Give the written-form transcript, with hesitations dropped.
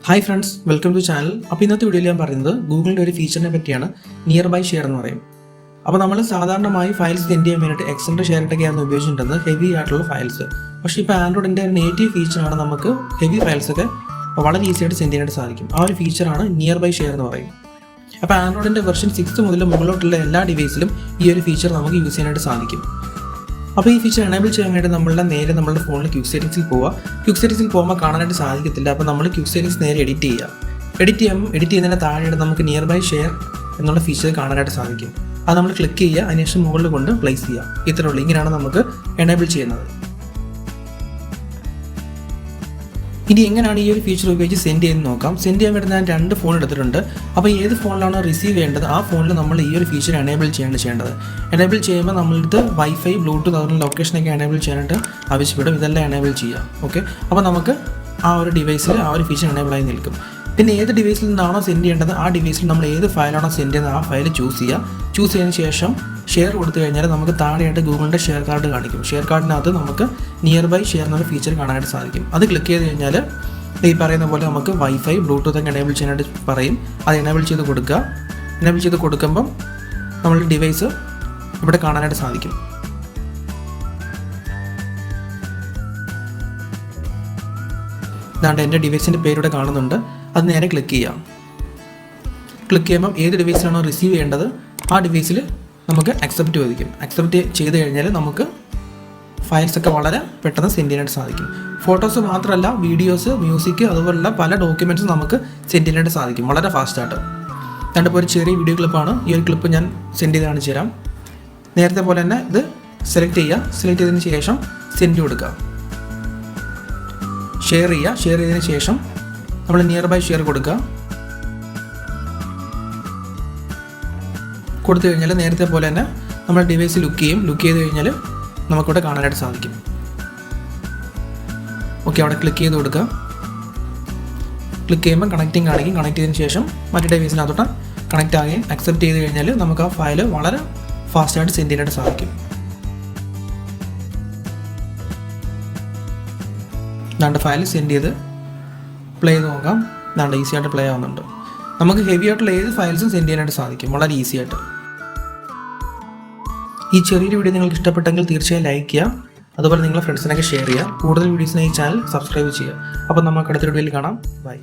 Hi friends, welcome to channel. അപ്പോൾ ഇന്നത്തെ വീഡിയോയിൽ ഞാൻ പറയുന്നത് ഗൂഗിളിൻ്റെ ഒരു ഫീച്ചറിനെ പറ്റിയാണ്, നിയർ ബൈ ഷെയർ എന്ന് പറയും. അപ്പോൾ നമ്മൾ സാധാരണമായി ഫയൽസ് സെൻഡ് ചെയ്യാൻ വേണ്ടിയിട്ട് എക്സ്റ്റൻഡ് ഷെയറിട്ടൊക്കെയാണ് ഉപയോഗിച്ചിട്ടുള്ളത്, ഹെവി ആയിട്ടുള്ള ഫയൽസ്. പക്ഷേ ഇപ്പോൾ ആൻഡ്രോയിഡിൻ്റെ ഒരു നേറ്റീവ് ഫീച്ചറാണ് നമുക്ക് ഹെവി ഫയൽസൊക്കെ വളരെ ഈസി ആയിട്ട് സെൻഡ് ചെയ്യാനായിട്ട് സാധിക്കും. ആ ഒരു ഫീച്ചറാണ് നിയർ ബൈ ഷെയർ എന്ന് പറയും. അപ്പോൾ ആൻഡ്രോയിഡിൻ്റെ വെർഷൻ 6 മുതൽ മുകളിലോട്ടുള്ള എല്ലാ ഡിവൈസിലും ഈ ഒരു ഫീച്ചർ നമുക്ക് യൂസ് ചെയ്യാനായിട്ട് സാധിക്കും. അപ്പോൾ ഈ ഫീച്ചർ എനേബിൾ ചെയ്യാൻ വേണ്ടി നമ്മുടെ ഫോണിൽ ക്വിക്ക് സെറ്റിംഗ്സിൽ പോവുക. ക്വിക്ക് സെറ്റിംഗ്സിൽ പോകുമ്പോൾ കാണാനായിട്ട് സാധിക്കത്തില്ല. അപ്പോൾ നമ്മൾ ക്വിക്ക് സെറ്റിംഗ്സ് നേരെ എഡിറ്റ് ചെയ്യുന്നതിന് താഴെയായിട്ട് നമുക്ക് നിയർ ബൈ ഷെയർ എന്നുള്ള ഫീച്ചർ കാണാനായിട്ട് സാധിക്കും. അത് നമ്മൾ ക്ലിക്ക് ചെയ്യുക, അതിനുശേഷം മുകളിൽ കൊണ്ട് പ്ലേസ് ചെയ്യുക. ഇത്രയേ ഉള്ളൂ. ഇങ്ങനെയാണ് നമുക്ക് എനേബിൾ ചെയ്യുന്നത്. ഇനി എങ്ങനെയാണ് ഈ ഒരു ഫീച്ചർ ഉപയോഗിച്ച് സെൻഡ് ചെയ്യുന്നത് നോക്കാം. സെൻഡ് ചെയ്യാൻ വേണ്ടി ഞാൻ 2 ഫോൺ എടുത്തിട്ടുണ്ട്. അപ്പോൾ ഏത് ഫോണിലാണോ റിസീവ് ചെയ്യേണ്ടത് ആ ഫോണിൽ നമ്മൾ ഈ ഒരു ഫീച്ചർ എനേബിൾ ചെയ്യേണ്ടത്. എനേബിൾ ചെയ്യുമ്പോൾ നമ്മളിത് വൈഫൈ, ബ്ലൂടൂത്ത്, അതുപോലെ ലൊക്കേഷനൊക്കെ എനേബിൾ ചെയ്യാനായിട്ട് ആവശ്യപ്പെടും. ഇതെല്ലാം എനേബിൾ ചെയ്യാം. ഓക്കെ, അപ്പോൾ നമുക്ക് ആ ഒരു ഡിവൈസിൽ ആ ഒരു ഫീച്ചർ എനേബിളായി നിൽക്കും. പിന്നെ ഏത് ഡിവൈസിൽ നിന്നാണോ സെൻഡ് ചെയ്യേണ്ടത് ആ ഡിവൈസിൽ നമ്മൾ ഏത് ഫയലാണോ സെൻഡ് ചെയ്യുന്നത് ആ ഫയൽ ചൂസ് ചെയ്തതിന് ശേഷം ഷെയർ കൊടുത്തു കഴിഞ്ഞാൽ നമുക്ക് താഴെയായിട്ട് ഗൂഗിളിൻ്റെ ഷെയർ കാർഡ് കാണിക്കും. ഷെയർ കാർഡിനകത്ത് നമുക്ക് നിയർ ബൈ ഷെയർ എന്നൊരു ഫീച്ചർ കാണാനായിട്ട് സാധിക്കും. അത് ക്ലിക്ക് ചെയ്ത് കഴിഞ്ഞാൽ ഈ പറയുന്ന പോലെ നമുക്ക് വൈഫൈ, ബ്ലൂടൂത്ത് ഒക്കെ എനേബിൾ ചെയ്യാനായിട്ട് പറയും. അത് എനേബിൾ ചെയ്ത് കൊടുക്കുക. എനേബിൾ ചെയ്ത് കൊടുക്കുമ്പം നമ്മളുടെ ഡിവൈസ് ഇവിടെ കാണാനായിട്ട് സാധിക്കും. ഇതാണ്ട് എൻ്റെ ഡിവൈസിൻ്റെ പേരിവിടെ കാണുന്നുണ്ട്. അത് നേരെ ക്ലിക്ക് ചെയ്യാം. ക്ലിക്ക് ചെയ്യുമ്പം ഏത് ഡിവൈസിലാണോ റിസീവ് ചെയ്യേണ്ടത് ആ ഡിവൈസിൽ നമുക്ക് അക്സെപ്റ്റ് ചോദിക്കും. അക്സെപ്റ്റ് ചെയ്ത് കഴിഞ്ഞാൽ നമുക്ക് ഫയൽസൊക്കെ വളരെ പെട്ടെന്ന് സെൻഡ് ചെയ്യാനായിട്ട് സാധിക്കും. ഫോട്ടോസ് മാത്രമല്ല, വീഡിയോസ്, മ്യൂസിക്, അതുപോലുള്ള പല ഡോക്യുമെൻറ്റ്സും നമുക്ക് സെൻഡ് ചെയ്യാനായിട്ട് സാധിക്കും വളരെ ഫാസ്റ്റായിട്ട്. രണ്ടിപ്പോൾ ഒരു ചെറിയ വീഡിയോ ക്ലിപ്പാണ്. ഈ ഒരു ക്ലിപ്പ് ഞാൻ സെൻഡ് ചെയ്ത് കാണിച്ചു തരാം. നേരത്തെ പോലെ തന്നെ ഇത് സെലക്ട് ചെയ്തതിന് ശേഷം സെൻഡ് കൊടുക്കുക. ഷെയർ ചെയ്തതിന് ശേഷം നമ്മൾ നിയർ ബൈ ഷെയർ കൊടുത്തു കഴിഞ്ഞാൽ നേരത്തെ പോലെ തന്നെ നമ്മൾ ഡിവൈസ് ലുക്ക് ചെയ്ത് കഴിഞ്ഞാൽ നമുക്കിവിടെ കാണാനായിട്ട് സാധിക്കും. ഓക്കെ, അവിടെ ക്ലിക്ക് ചെയ്ത് കൊടുക്കുക. ക്ലിക്ക് ചെയ്യുമ്പോൾ കണക്റ്റിംഗ് കാണിക്കും. കണക്ട് ചെയ്തതിന് ശേഷം മറ്റു ഡിവൈസിനകത്തോട്ട് കണക്റ്റ് ആകുകയും അക്സെപ്റ്റ് ചെയ്ത് കഴിഞ്ഞാൽ നമുക്ക് ആ ഫയൽ വളരെ ഫാസ്റ്റായിട്ട് സെൻഡ് ചെയ്യാനായിട്ട് സാധിക്കും. ഇതാണ്ട് ഫയൽ സെൻഡ് ചെയ്ത് പ്ലേ ചെയ്ത് നോക്കാം. ഇതാണ്ട് ഈസി ആയിട്ട് പ്ലേ ആവുന്നുണ്ട്. നമുക്ക് ഹെവി ആയിട്ടുള്ള ഏത് ഫയൽസും സെൻഡ് ചെയ്യാനായിട്ട് സാധിക്കും വളരെ ഈസി ആയിട്ട്. ഈ ചെറിയൊരു വീഡിയോ നിങ്ങൾക്ക് ഇഷ്ടപ്പെട്ടെങ്കിൽ തീർച്ചയായും ലൈക്ക് ചെയ്യുക. അതുപോലെ നിങ്ങളുടെ ഫ്രണ്ട്സിനൊക്കെ ഷെയർ ചെയ്യുക. കൂടുതൽ വീഡിയോസിനായി ഈ ചാനൽ സബ്സ്ക്രൈബ് ചെയ്യുക. അപ്പോൾ നമുക്ക് അടുത്ത വീഡിയോയിൽ കാണാം. ബൈ.